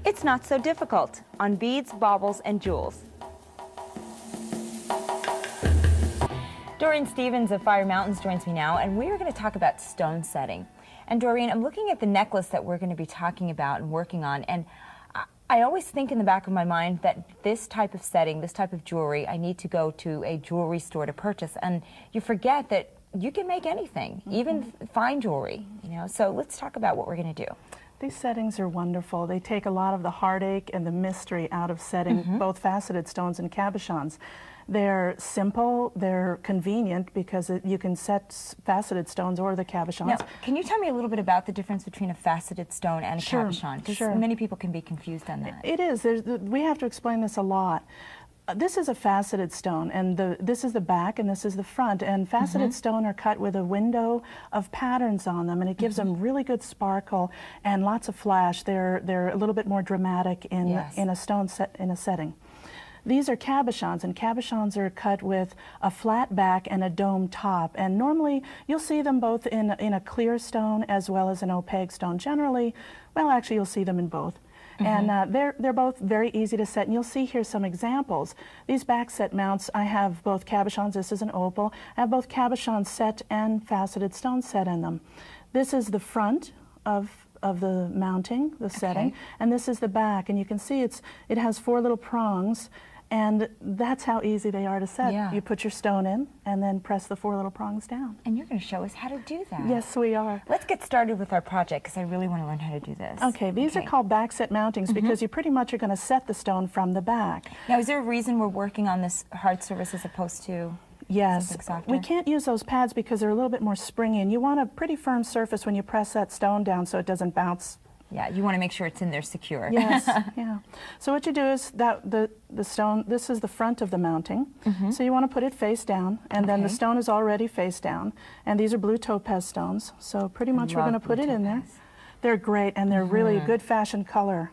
It's not so difficult on beads, baubles, and jewels. Doreen Stevens of Fire Mountains joins me now, and we are going to talk about stone setting. And Doreen, I'm looking at the necklace that we're going to be talking about and working on, and I always think in the back of my mind that this type of setting, this type of jewelry, I need to go to a jewelry store to purchase. And you forget that you can make anything, even fine jewelry, you know. So let's talk about what we're going to do. These settings are wonderful. They take a lot of the heartache and the mystery out of setting both faceted stones and cabochons. They're simple, they're convenient because you can set faceted stones or the cabochons. Now, can you tell me a little bit about the difference between a faceted stone and a cabochon? Because many people can be confused on that. It is. We have to explain this a lot. This is a faceted stone, and this is the back and this is the front, and faceted stone are cut with a window of patterns on them, and it gives them really good sparkle and lots of flash. They're a little bit more dramatic in a stone set in a setting. These are cabochons, and cabochons are cut with a flat back and a dome top, and normally you'll see them both in a clear stone as well as an opaque stone. Generally, well, actually you'll see them in both. And they're both very easy to set, and you'll see here some examples. These back set mounts, I have both cabochons. This is an opal. I have both cabochon set and faceted stone set in them. This is the front of the mounting, the setting, and this is the back, and you can see it has 4 little prongs, and that's how easy they are to set. Yeah. You put your stone in and then press the 4 little prongs down. And you're going to show us how to do that. Yes, we are. Let's get started with our project, because I really want to learn how to do this. Okay, these are called back set mountings because you pretty much are going to set the stone from the back. Now, is there a reason we're working on this hard surface as opposed to Yes, something softer? we can't use those pads because they're a little bit more springy, and you want a pretty firm surface when you press that stone down so it doesn't bounce. Yeah, you want to make sure it's in there secure. Yes, yeah. So what you do is that the stone, this is the front of the mounting, so you want to put it face down, and then the stone is already face down, and these are blue topaz stones, so pretty much we're going to put it in there. They're great, and they're really a good fashion color.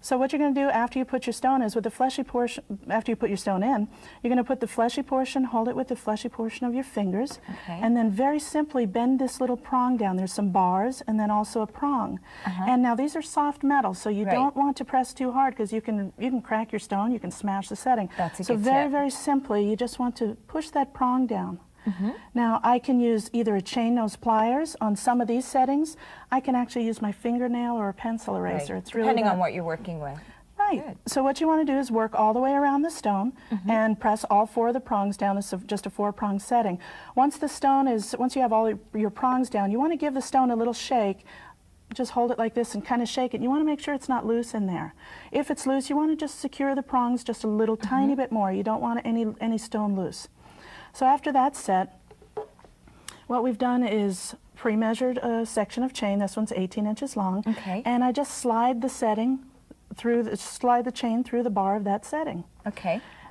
So what you're going to do after you put your stone is with the fleshy portion, after you put your stone in, you're going to put the fleshy portion, hold it with the fleshy portion of your fingers, and then very simply bend this little prong down. There's some bars and then also a prong. And now these are soft metal, so you don't want to press too hard because you can crack your stone, you can smash the setting. That's a so good very, tip. very simply, you just want to push that prong down. Now, I can use either a chain nose pliers on some of these settings. I can actually use my fingernail or a pencil eraser. It's really depending on what you're working with. Right. Good. So what you want to do is work all the way around the stone and press all 4 of the prongs down. This is just a 4-prong setting. Once you have all your prongs down, you want to give the stone a little shake. Just hold it like this and kind of shake it. You want to make sure it's not loose in there. If it's loose, you want to just secure the prongs just a little tiny bit more. You don't want any stone loose. So after that's set, what we've done is pre-measured a section of chain. This one's 18 inches long. And I just slide the setting slide the chain through the bar of that setting.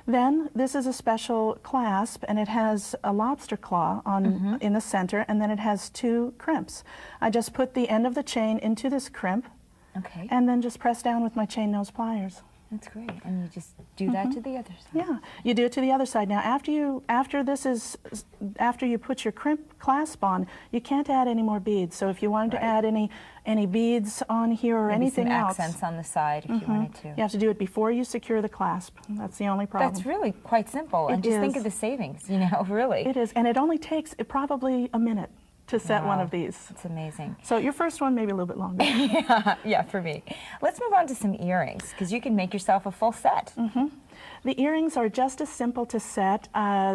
Then this is a special clasp, and it has a lobster claw on in the center, and then it has 2 crimps. I just put the end of the chain into this crimp, and then just press down with my chain nose pliers. That's great, and you just do that to the other side. Yeah, you do it to the other side. Now, after you put your crimp clasp on, you can't add any more beads. So if you wanted to add any beads on here or anything else, accents on the side if you wanted to. You have to do it before you secure the clasp. That's the only problem. That's really quite simple, and just think of the savings. You know, really. It is, and it only takes probably a minute to set one of these. It's amazing. So your first one maybe a little bit longer. yeah, for me. Let's move on to some earrings, because you can make yourself a full set. The earrings are just as simple to set.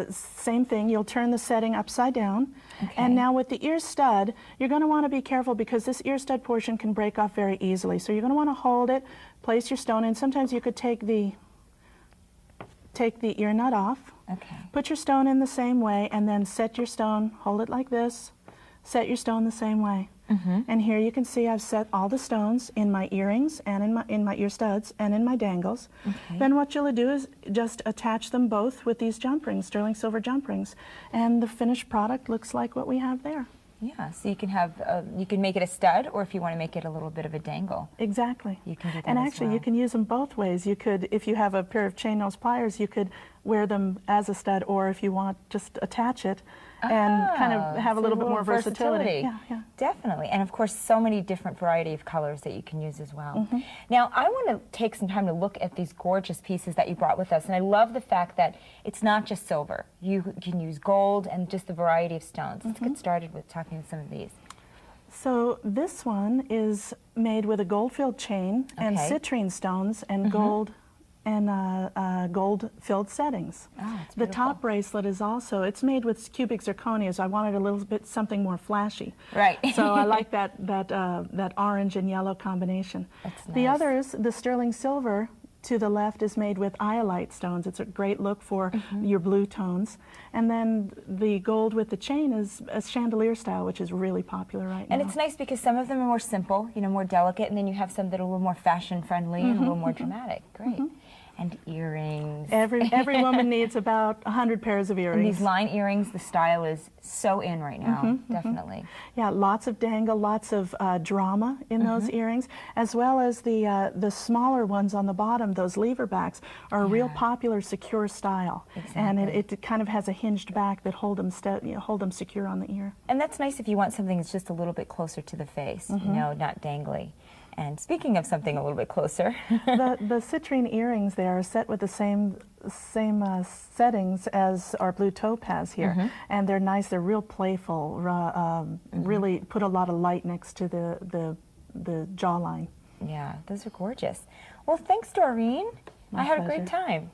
Same thing, you'll turn the setting upside down. And now with the ear stud, you're going to want to be careful because this ear stud portion can break off very easily. So you're going to want to hold it, place your stone in. Sometimes you could take the ear nut off, put your stone in the same way, and then set your stone, hold it like this, set your stone the same way. And here you can see I've set all the stones in my earrings and in my ear studs and in my dangles. Then what you'll do is just attach them both with these jump rings, sterling silver jump rings, and the finished product looks like what we have there. Yeah, so you can have, you can make it a stud, or if you want to make it a little bit of a dangle. Exactly. You can do that and as actually well. You can use them both ways. You could, if you have a pair of chain nose pliers, you could wear them as a stud, or if you want, just attach it and kind of have a little bit more versatility. Yeah. Definitely. And of course, so many different variety of colors that you can use as well. Now, I want to take some time to look at these gorgeous pieces that you brought with us. And I love the fact that it's not just silver. You can use gold and just the variety of stones. Let's get started with talking about some of these. So this one is made with a gold-filled chain and citrine stones and gold and gold-filled settings. The top bracelet is also, it's made with cubic zirconia, so I wanted a little bit something more flashy. Right. So I like that orange and yellow combination. That's nice. The others, the sterling silver to the left is made with iolite stones. It's a great look for your blue tones. And then the gold with the chain is a chandelier style, which is really popular right now. And it's nice because some of them are more simple, you know, more delicate, and then you have some that are a little more fashion-friendly and a little more dramatic. Great. And earrings. Every woman needs about 100 pairs of earrings. And these line earrings, the style is so in right now, definitely. Yeah, lots of dangle, lots of drama in those earrings, as well as the smaller ones on the bottom, those lever backs, are a real popular secure style. Exactly. And it kind of has a hinged back that hold them secure on the ear. And that's nice if you want something that's just a little bit closer to the face, you know, not dangly. And speaking of something a little bit closer, the citrine earrings there are set with the same settings as our blue topaz here, and they're nice. They're real playful. Really put a lot of light next to the jawline. Yeah, those are gorgeous. Well, thanks, Doreen. My I had pleasure. a great time.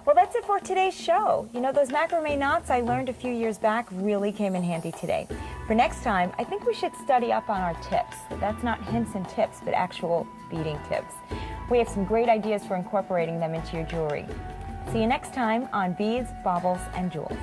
Well, that's it for today's show. You know, those macrame knots I learned a few years back really came in handy today. For next time, I think we should study up on our tips. That's not hints and tips, but actual beading tips. We have some great ideas for incorporating them into your jewelry. See you next time on Beads, Baubles, and Jewels.